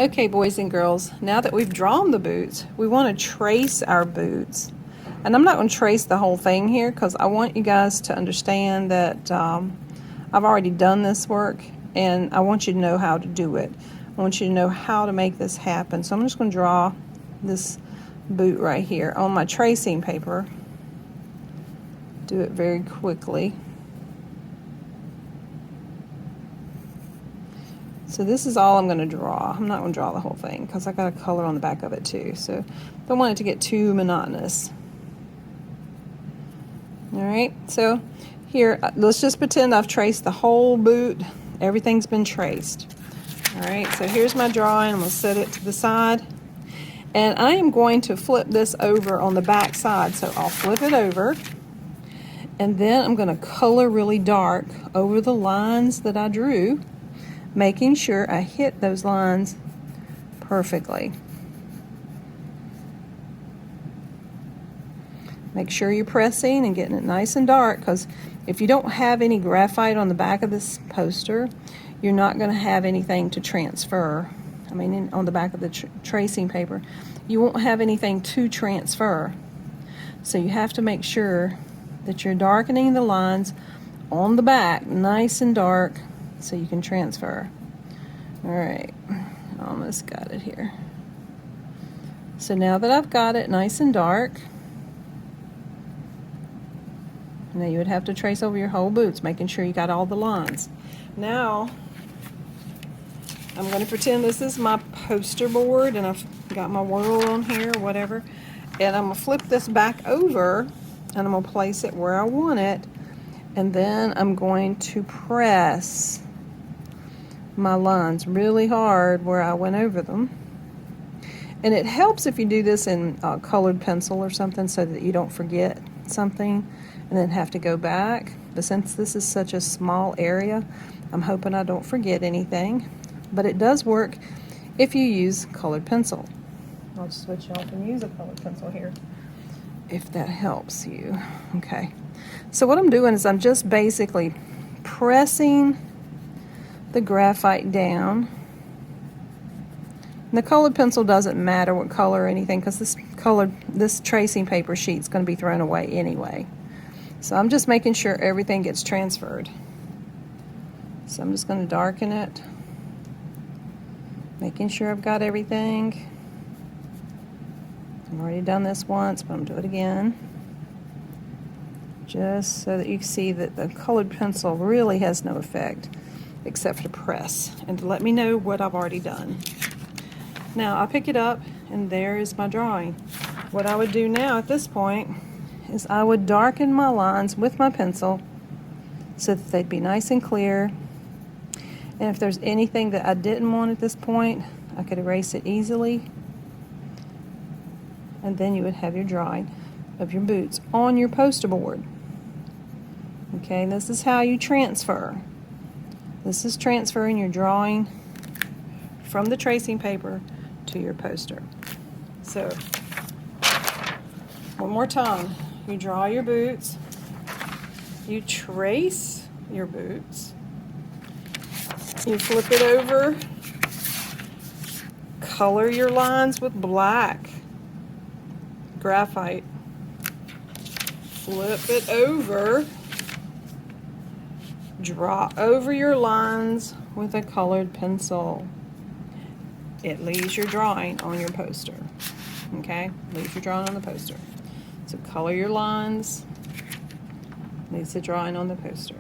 Okay, boys and girls, now that we've drawn the boots, we want to trace our boots. And I'm not going to trace the whole thing here because I want you guys to understand that I've already done this work and I want you to know how to do it. I want you to know how to make this happen. So I'm just going to draw this boot right here on my tracing paper. Do it very quickly. So this is all I'm going to draw. I'm not going to draw the whole thing because I got a color on the back of it too. So don't want it to get too monotonous. Alright, so here, let's just pretend I've traced the whole boot. Everything's been traced. Alright, so here's my drawing. I'm going to set it to the side. And I am going to flip this over on the back side. So I'll flip it over. And then I'm going to color really dark over the lines that I drew, making sure I hit those lines perfectly. Make sure you're pressing and getting it nice and dark, because if you don't have any graphite on the back of this poster, you're not going to have anything to transfer. I mean, on the back of the tracing paper, you won't have anything to transfer. So you have to make sure that you're darkening the lines on the back nice and dark so you can transfer. Alright, almost got it here. So now that I've got it nice and dark, now you would have to trace over your whole boots, making sure you got all the lines. Now, I'm going to pretend this is my poster board and I've got my whirl on here or whatever. And I'm going to flip this back over and I'm going to place it where I want it. And then I'm going to press my lines really hard where I went over them. And it helps if you do this in colored pencil or something so that you don't forget something and then have to go back. But since this is such a small area, I'm hoping I don't forget anything. But it does work if you use colored pencil. I'll switch off and use a colored pencil here, if that helps you. Okay. So what I'm doing is I'm just basically pressing the graphite down. And the colored pencil doesn't matter what color or anything, because this tracing paper sheet's going to be thrown away anyway. So I'm just making sure everything gets transferred. So I'm just going to darken it, making sure I've got everything. I've already done this once, but I'm going to do it again, just so that you can see that the colored pencil really has no effect except for to press and to let me know what I've already done. Now I pick it up and there is my drawing. What I would do now at this point is I would darken my lines with my pencil so that they'd be nice and clear. And if there's anything that I didn't want at this point, I could erase it easily. And then you would have your drawing of your boots on your poster board. Okay, this is how you transfer. This is transferring your drawing from the tracing paper to your poster. So, one more time. You draw your boots. You trace your boots. You flip it over. Color your lines with black graphite. Flip it over. Draw over your lines with a colored pencil. It leaves your drawing on your poster. Okay? Leaves your drawing on the poster. So color your lines. Leaves the drawing on the poster.